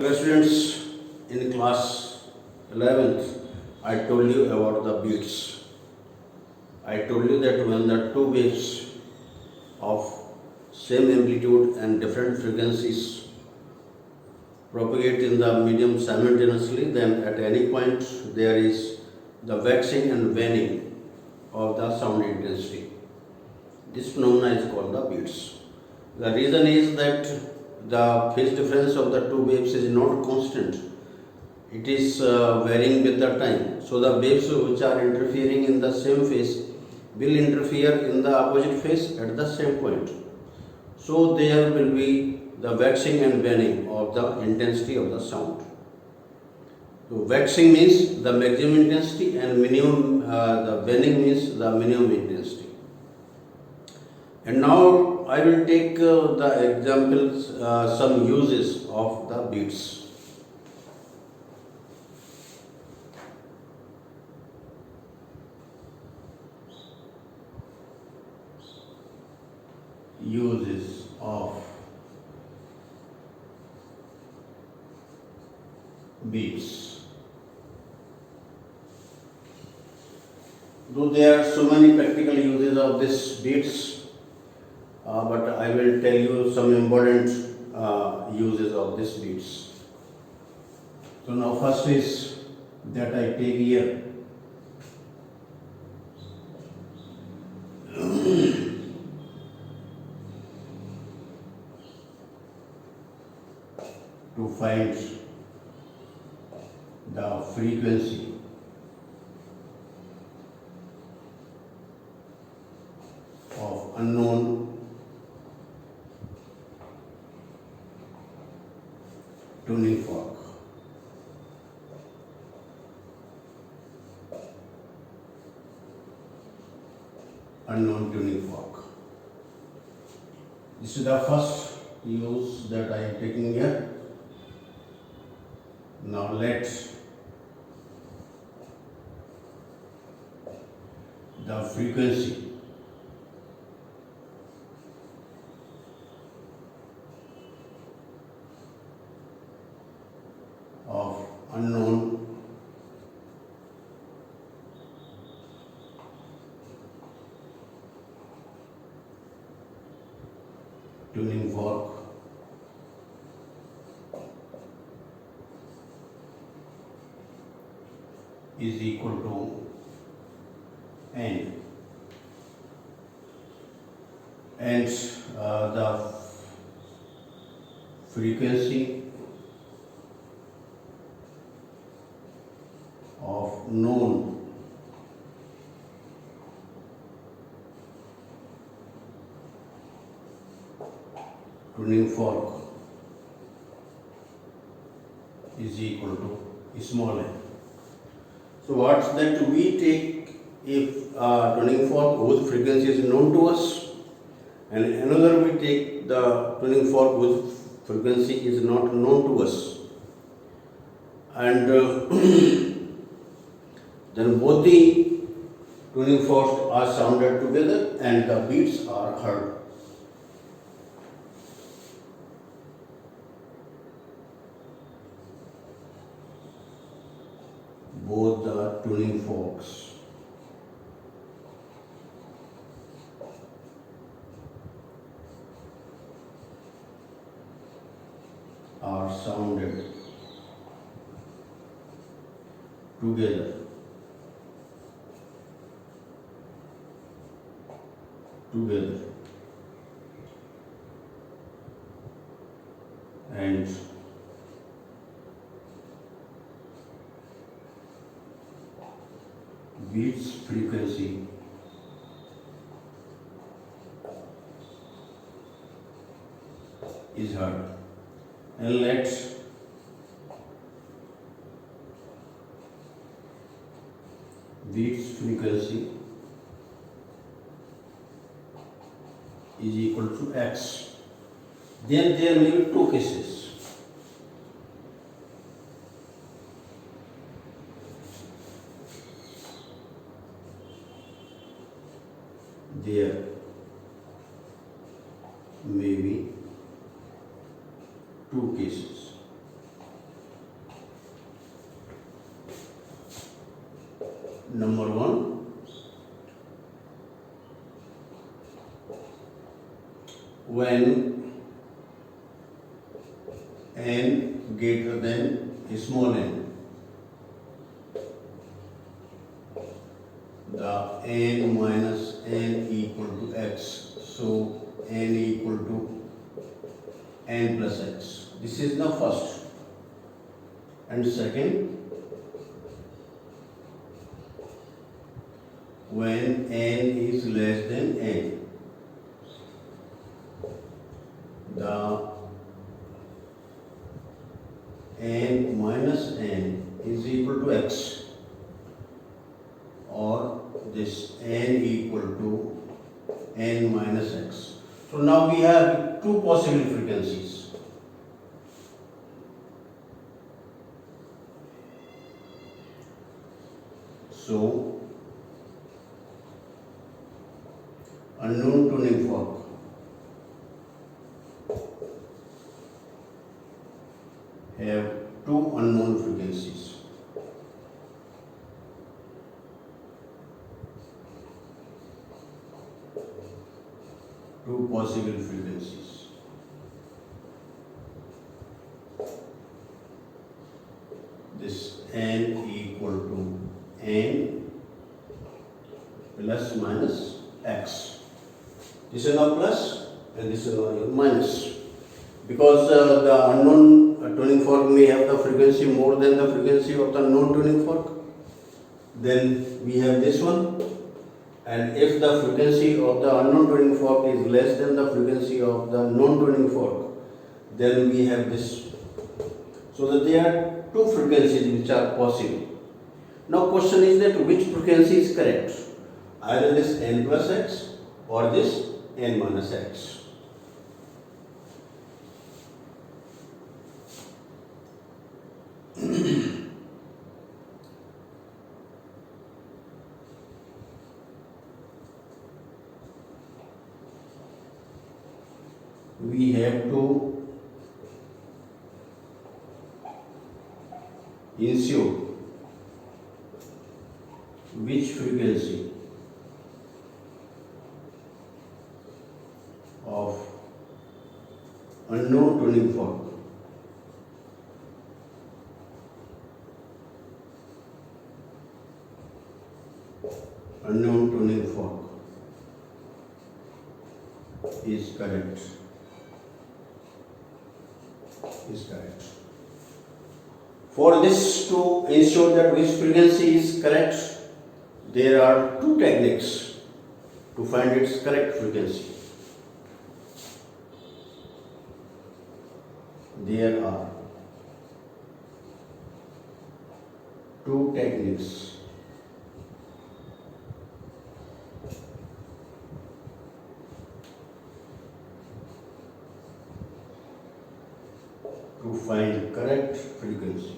Dear students, in class 11th, I told you about the beats. I told you that when the two waves of same amplitude and different frequencies propagate in the medium simultaneously, then at any point there is the waxing and waning of the sound intensity. This phenomena is called the beats. The reason is that the phase difference of the two waves is not constant. It is varying with the time. So the waves which are interfering in the same phase will interfere in the opposite phase at the same point. So there will be the waxing and waning of the intensity of the sound. So waxing means the maximum intensity and the waning means the minimum intensity. And now I will take the examples, some uses of the beats. Uses of beats. Though there are so many practical uses of this beats, but I will tell you some important uses of this beats. So now first is that I take here to find the frequency of unknown tuning fork. Unknown tuning fork. This is the first use that I am taking here. Now let the frequency of unknown tuning fork is equal to n, and the frequency of known tuning fork is equal to small n. So what's that? We take if tuning fork whose frequency is known to us, and another we take the tuning fork whose frequency is not known to us, and then both the tuning forks are sounded together and the beats are heard. Both the tuning forks are sounded together and beats frequency is heard. And let beats frequency is equal to x. Then there may be two cases. There may be two cases. Number 1, when n greater than small n, the n minus n equal to x. So n equal to n plus x. This is the first. And second, when n is less than n, the n minus n is equal to x, or this n equal to n minus x. So now we have two possible frequencies. So unknown tuning fork have two unknown frequencies. Two possible frequencies. This n equal to n plus minus x. This is now plus and this is now minus. Because the unknown tuning fork may have the frequency more than the frequency of the known tuning fork, then we have this one. And if the frequency of the unknown tuning fork is less than the frequency of the known tuning fork, then we have this. So that there are two frequencies which are possible. Now question is that which frequency is correct? Either this n plus x or this n minus x. We have to ensure which frequency of unknown tuning fork is correct. For this to ensure that which frequency is correct, there are two techniques to find its correct frequency. There are two techniques to find correct frequency.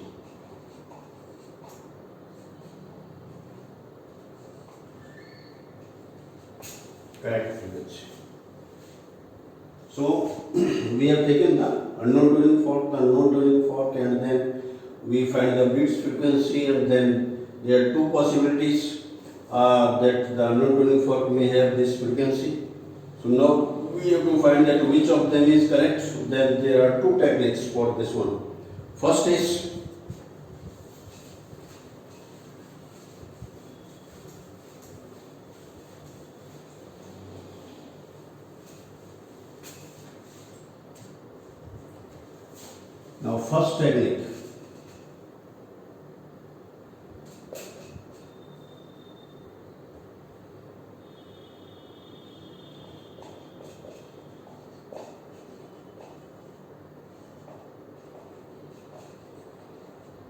So we have taken the unknown tuning fork, and then we find the beats frequency, and then there are two possibilities that the unknown tuning fork may have this frequency. So now we have to find that which of them is correct. Then there are two techniques for this one. First is first technique.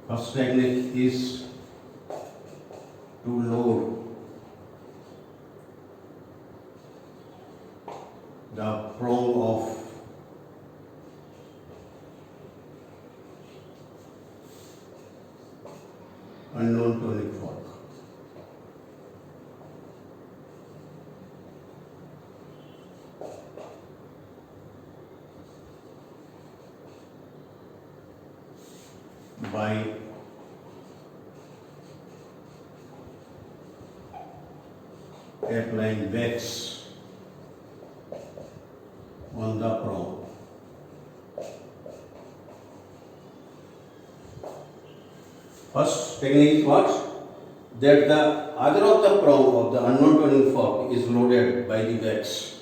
First technique is to load the prong of unknown tuning fork. By applying wax on the prong. First technique is what? That the other of the prong of the unknown tuning fork is loaded by the wax,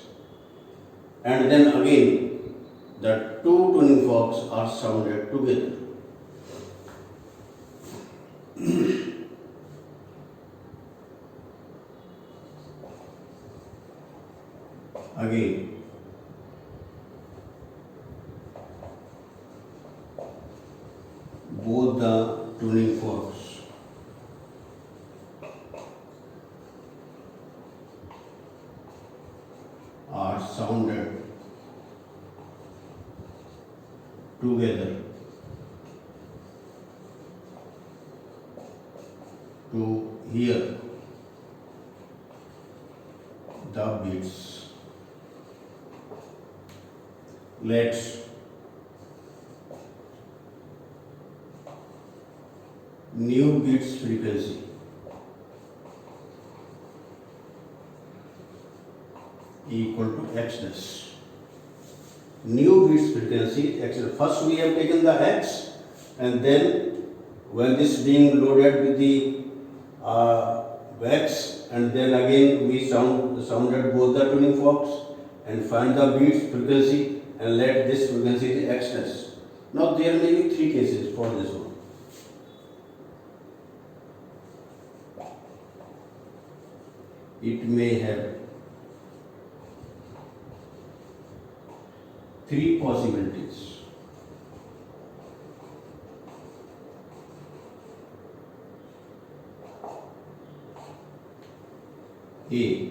and then again the two tuning forks are sounded together. Again, both the tuning forks are sounded together to hear the beats. Let's new beats frequency equal to x dash. New beats frequency x dash. First we have taken the x, and then when this being loaded with the wax, and then again we sounded both the tuning forks and find the beats frequency and let this frequency is x dash. Now there may be three cases for this one. It may have three possibilities. A,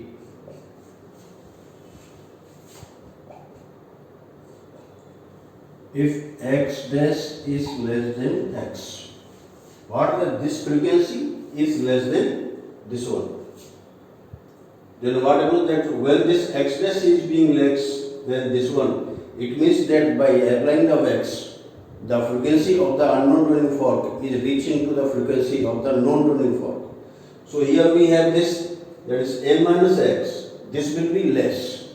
if x dash is less than x, this frequency is less than this one, then what happens that when this x dash is being less than this one, it means that by applying the wax, the frequency of the unknown tuning fork is reaching to the frequency of the known tuning fork. So here we have this, that is n minus x, this will be less.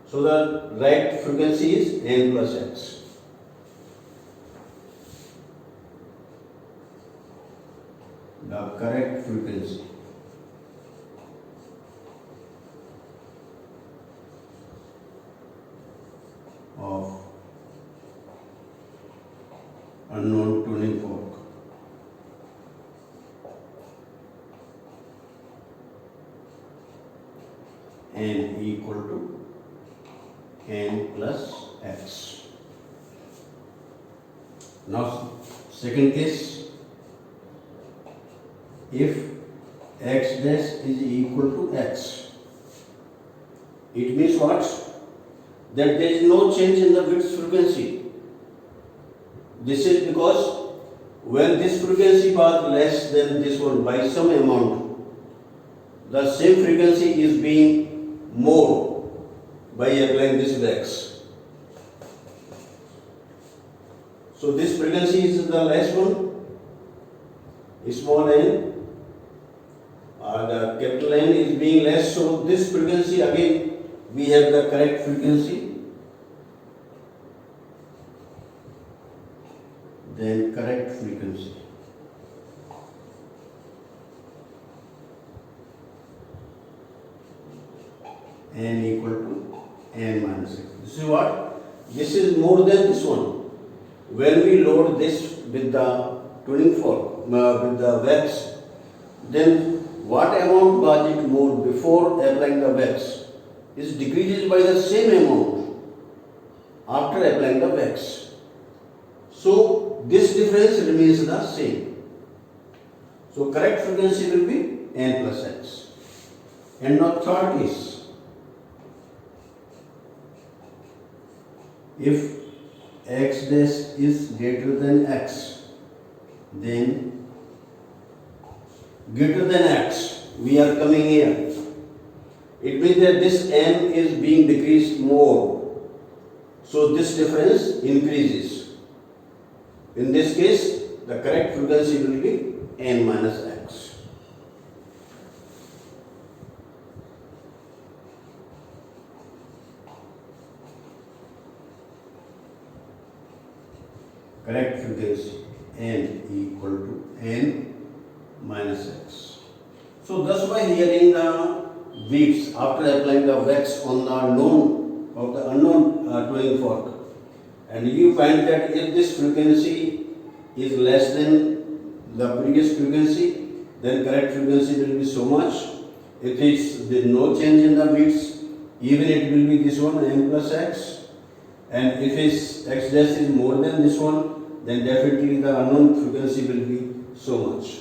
So the right frequency is n plus x. The correct frequency of unknown tuning fork n equal to n plus x. Now second case, if x dash is equal to x, it means what? That there is no change in the bits frequency. This is because when this frequency was less than this one by some amount, the same frequency is being more by applying this wax. So this frequency is the less one, small n, the capital N is being less, so this frequency again we have the correct frequency, then correct frequency n equal to n minus x. This is what? This is more than this one. When we load this with the tuning fork, with the wax, then what amount was it more before applying the wax is decreases by the same amount after applying the wax. So this difference remains the same. So correct frequency will be n plus x. And now third case, if x dash is greater than x, then greater than x, we are coming here. It means that this n is being decreased more. So this difference increases. In this case, the correct frequency will be n minus x. correct frequency n equal to n minus x. So thus by hearing the beats after applying the wax on the unknown tuning fork, and you find that if this frequency is less than the previous frequency, then correct frequency will be so much. If there is no change in the beats, even it will be this one n plus x, and if its x dash is more than this one, then definitely the unknown frequency will be so much.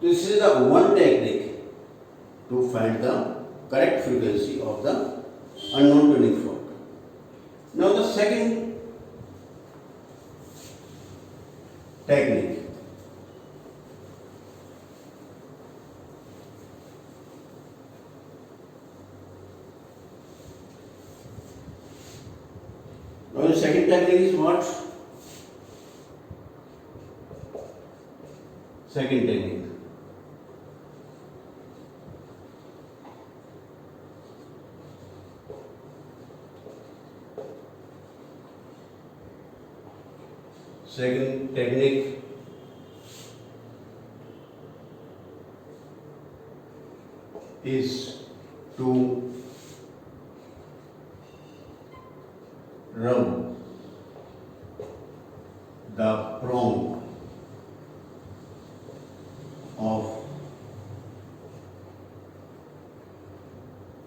This is the one technique to find the correct frequency of the unknown tuning fork. Now the second technique. Now the second technique is what? Second technique. Second technique is to rub the prong of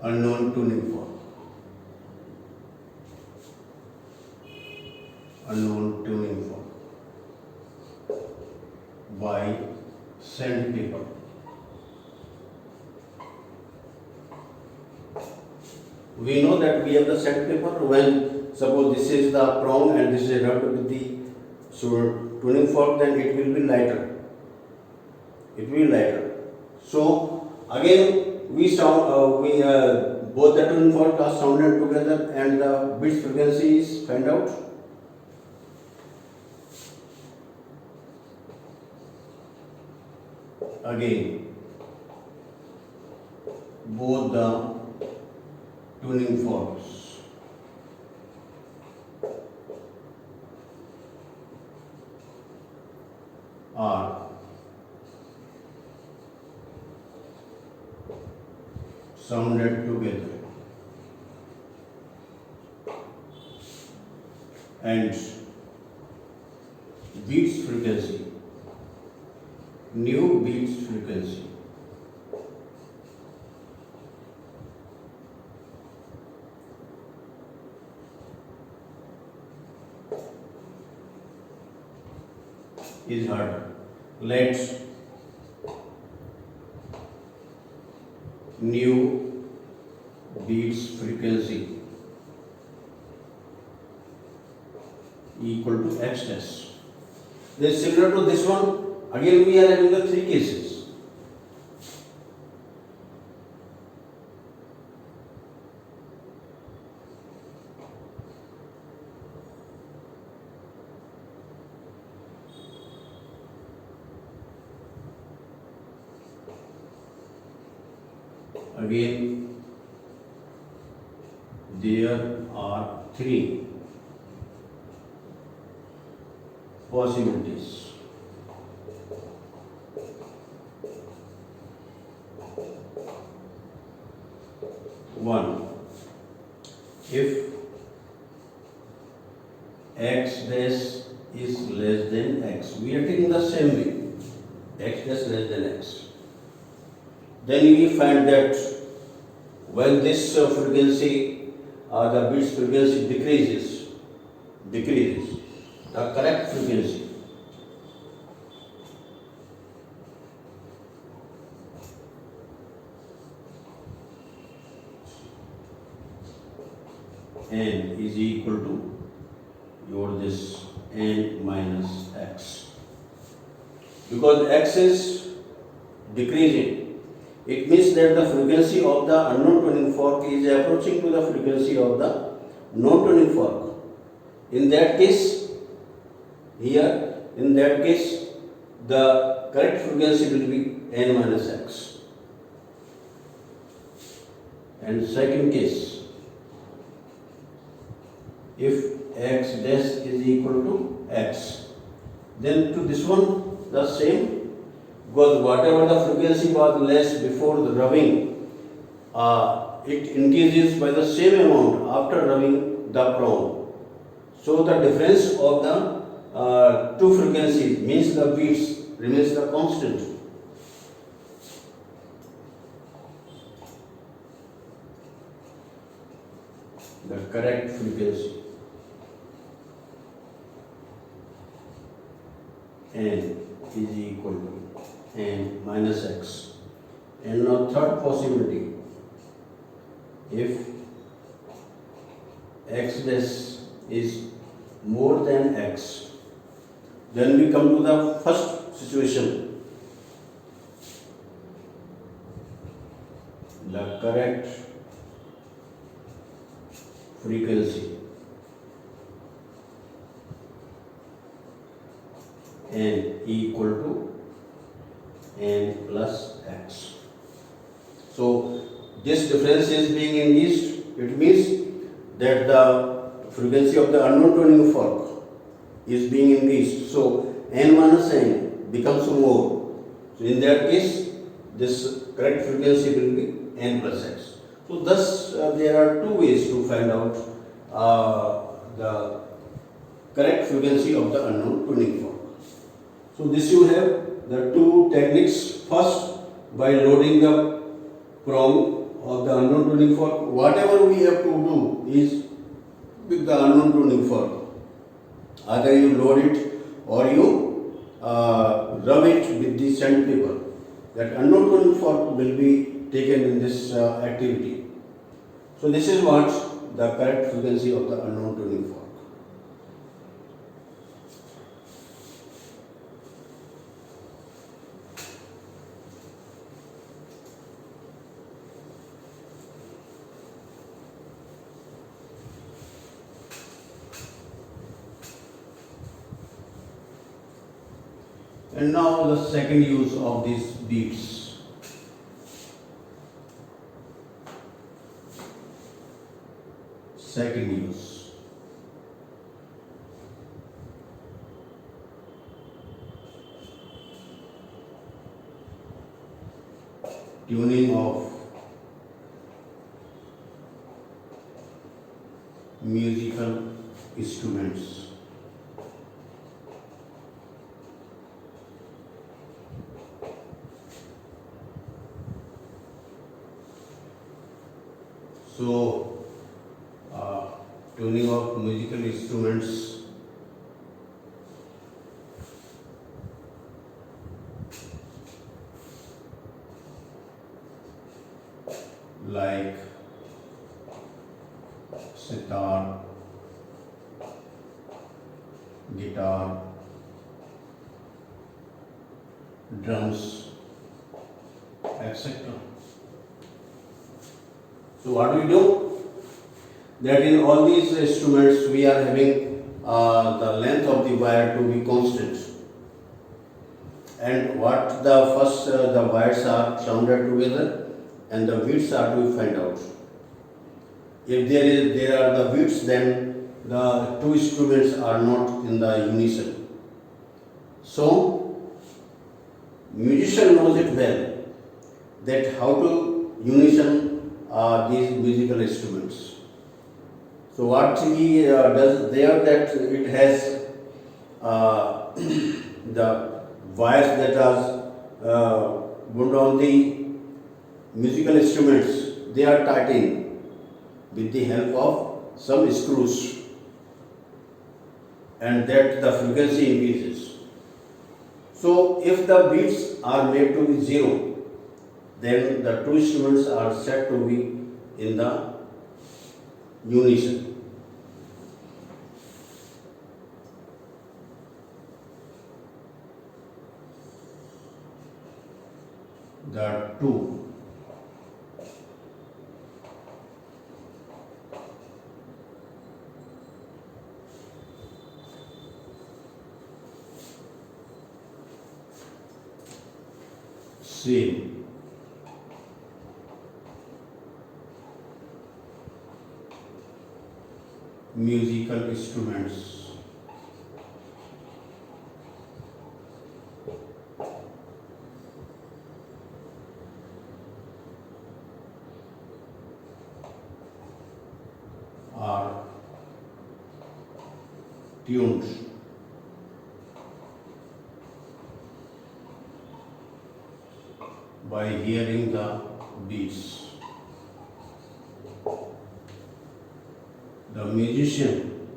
unknown tuning fork. Unknown tuning fork by sandpaper. We know that we have the sandpaper when suppose this is the prong and this is rubbed with the tuning fork, then it will be lighter. It will be lighter. So again we sound both the tuning fork are sounded together and the beat frequency is found out. Again, both the tuning forks are sounded together and beats frequency, new beats frequency is heard. Let's new beats frequency equal to x dash. This is similar to this one. Again we are having the three cases. Again there are three possibilities. One, if x dash is less than x, we are taking the same way, x dash less than x, then we find that when this frequency the beats frequency decreases, the correct frequency n is equal to your this n minus x, because x is decreasing. It means that the frequency of the unknown tuning fork is approaching to the frequency of the known tuning fork. In that case, the correct frequency will be n minus x. And second case, if x dash is equal to x. Then to this one the same, because whatever the frequency was less before the rubbing, it increases by the same amount after rubbing the prong. So the difference of the two frequencies means the beats remains the constant. The correct frequency n is equal to n minus x. And now third possibility, if x dash is more than x, then we come to the first situation. The correct frequency n equal to n plus x. So this difference is being increased. It means that the frequency of the unknown tuning fork is being increased. So n minus n becomes more. So in that case, this correct frequency will be n plus x. So thus there are two ways to find out the correct frequency of the unknown tuning fork. So this you have the two techniques. First, by loading the prong of the unknown tuning fork, whatever we have to do is with the unknown tuning fork. Either you load it or you rub it with the sandpaper. That unknown tuning fork will be taken in this activity. So this is what the correct frequency of the unknown tuning fork. And now the second use of these beats. Second use. Tuning of musical instruments. So, tuning of musical instruments like sitar, guitar, drums, etc. So what do we do? That in all these instruments we are having the length of the wire to be constant, and what the first the wires are sounded together and the widths are to be find out. If there are the widths, then the two instruments are not in the unison. So musician knows it well that how to unison these musical instruments. So what he does there, that it has the wires that are wound on the musical instruments, they are tightened with the help of some screws, and that the frequency increases. So if the beats are made to be zero, then the two instruments are said to be in the unison. The two same musical instruments tuned by hearing the beats. The musician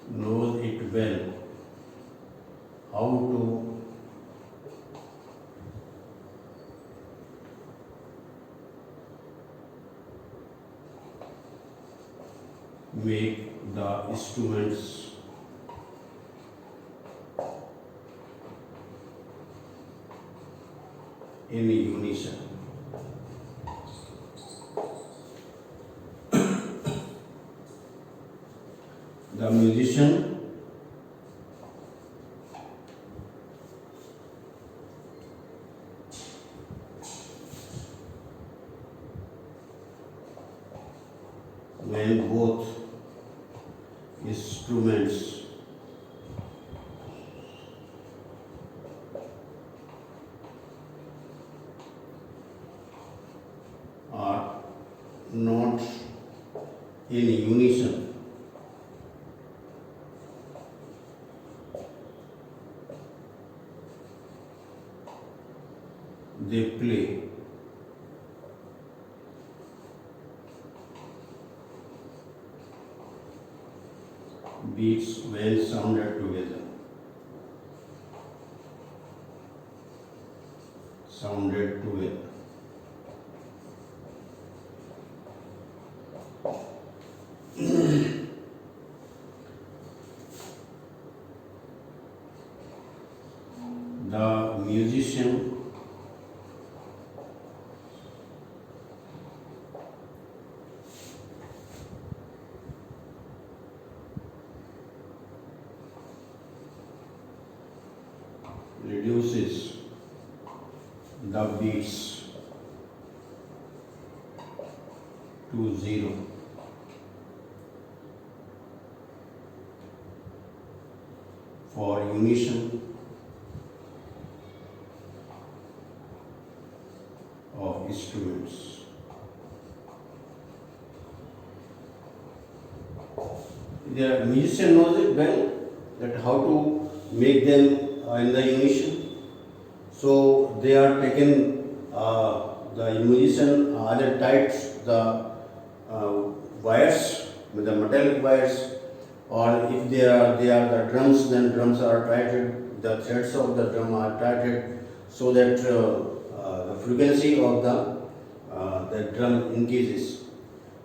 knows it well how to make the instruments in unison. The musician when both instruments are not in unison, they play beats when sounded together. Sounded together. The musician reduces the beats to 0 for unison of instruments. The musician knows it well that how to make them in the unison. So they are taken, the musician either ties the wires with the metallic wires, or if they are the drums, then drums are tightened, the threads of the drum are tightened, so that the frequency of the drum increases.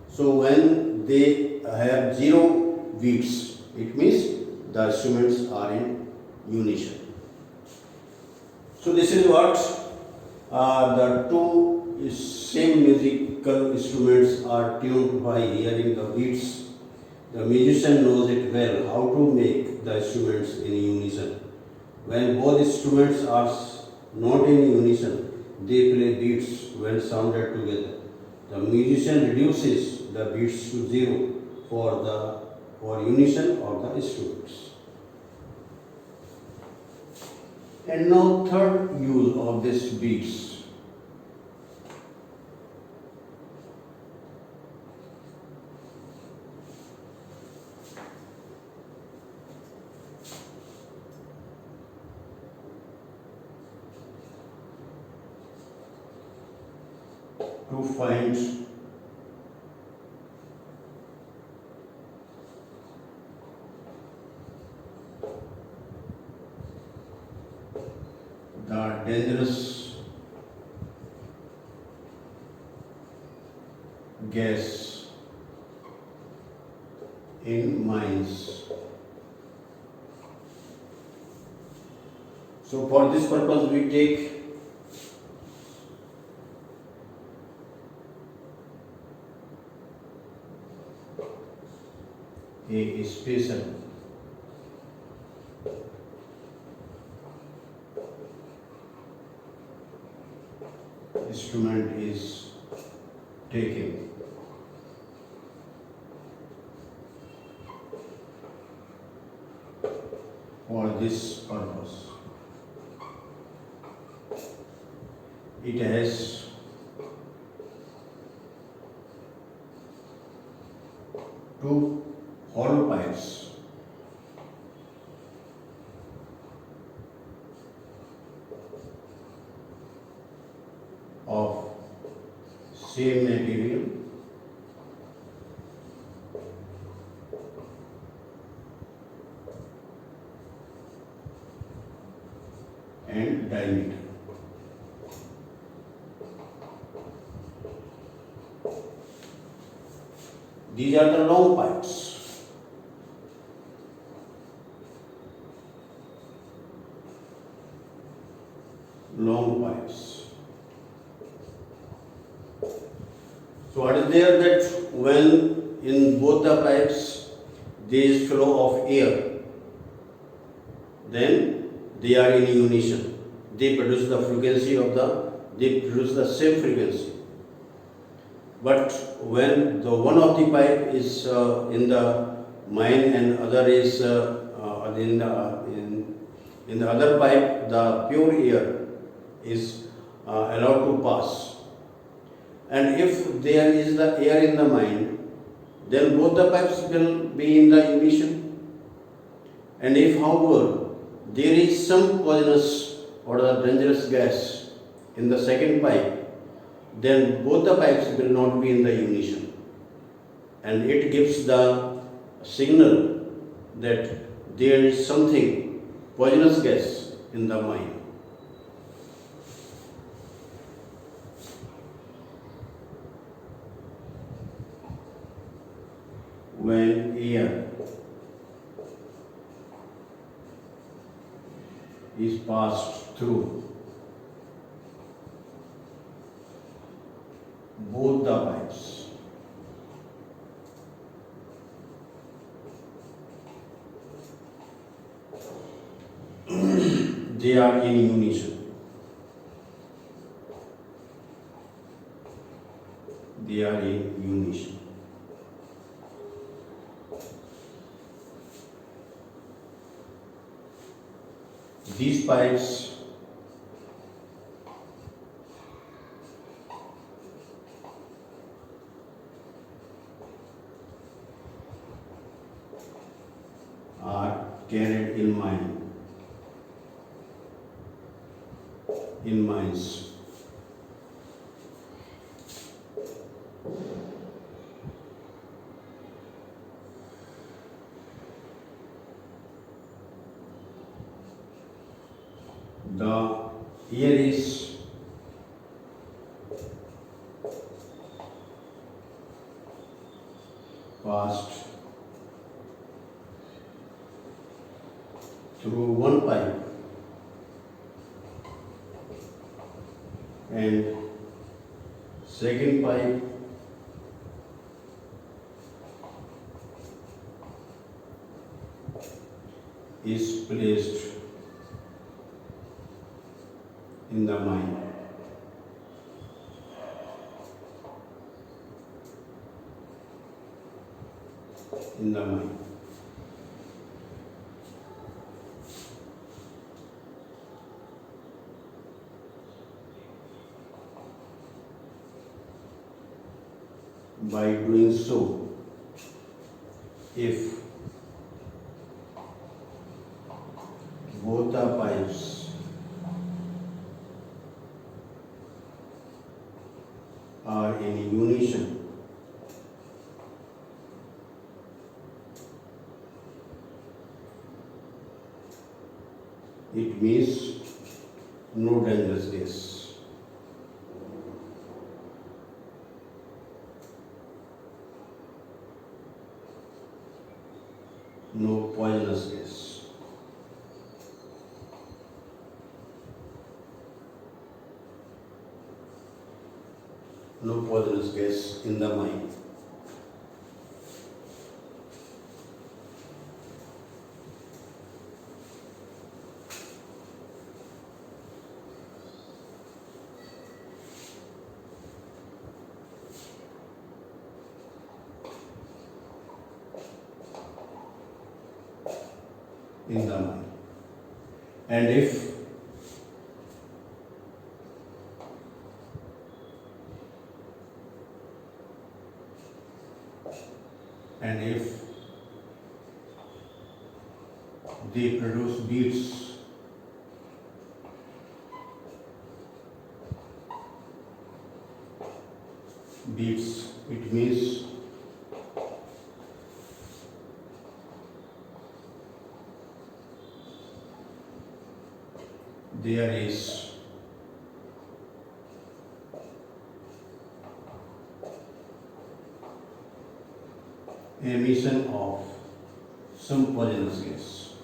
So when they have 0 beats, it means the instruments are in unison. So this is what the two same musical instruments are tuned by hearing the beats. The musician knows it well how to make the instruments in unison. When both instruments are not in unison, they play beats when sounded together. The musician reduces the beats to 0 for unison of the instruments. And now third use of this beats. To find the dangerous gas in mines. So for this purpose we take a special instrument is taken for this purpose. it has two hollow pipes of same material and diameter. These are the long pipes. Long pipes. So what is there that when in both the pipes there is flow of air, then they are in unison. They produce the frequency of they produce the same frequency. But when the one of the pipe is in the mine and other is in the other pipe, the pure air is allowed to pass. And if there is the air in the mine, then both the pipes will be in the unison. And if, however, there is some poisonous or the dangerous gas in the second pipe, then both the pipes will not be in the unison. And it gives the signal that there is something poisonous gas in the mine. When air is passed through both the pipes, they are in unison. They are in unison. These pipes are carried in mines. The air is passed through one pipe and second pipe is placed in the mine. In the mine. By doing so, if both the pipes are in unison, it means no dangerous gas. No poisonous gas. No poisonous gas in the mine. In the mine. And if and if they produce beats, it means there is emission of some poisonous gas.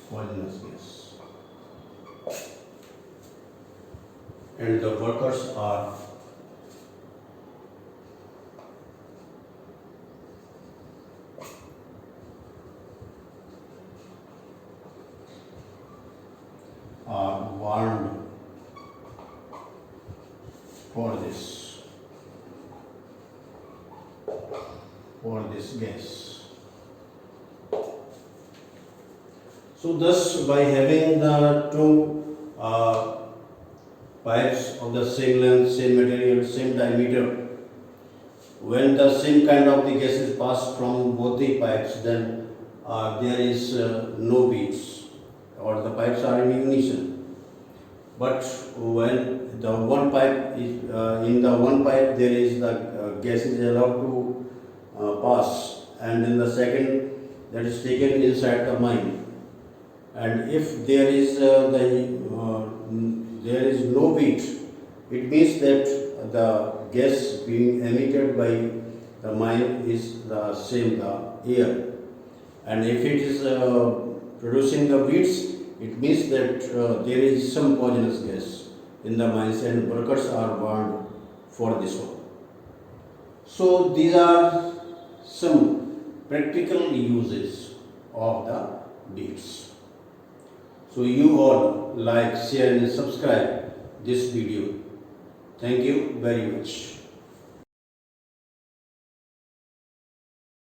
Poisonous gas. And the workers are warned for this gas. So thus, by having the two pipes of the same length, same material, same diameter, when the same kind of the gas is passed from both the pipes, then there is no beats, or the pipes are in unison. But when the one pipe is in the one pipe, there is the gas is allowed to pass, and in the second, that is taken inside the mine. And if there is there is no beat, it means that the gas being emitted by the mine is the same, the air. And if it is producing the beats, it means that there is some poisonous gas in the mines, and workers are warned for this one. So these are some practical uses of the beats. So you all like, share and subscribe this video. Thank you very much.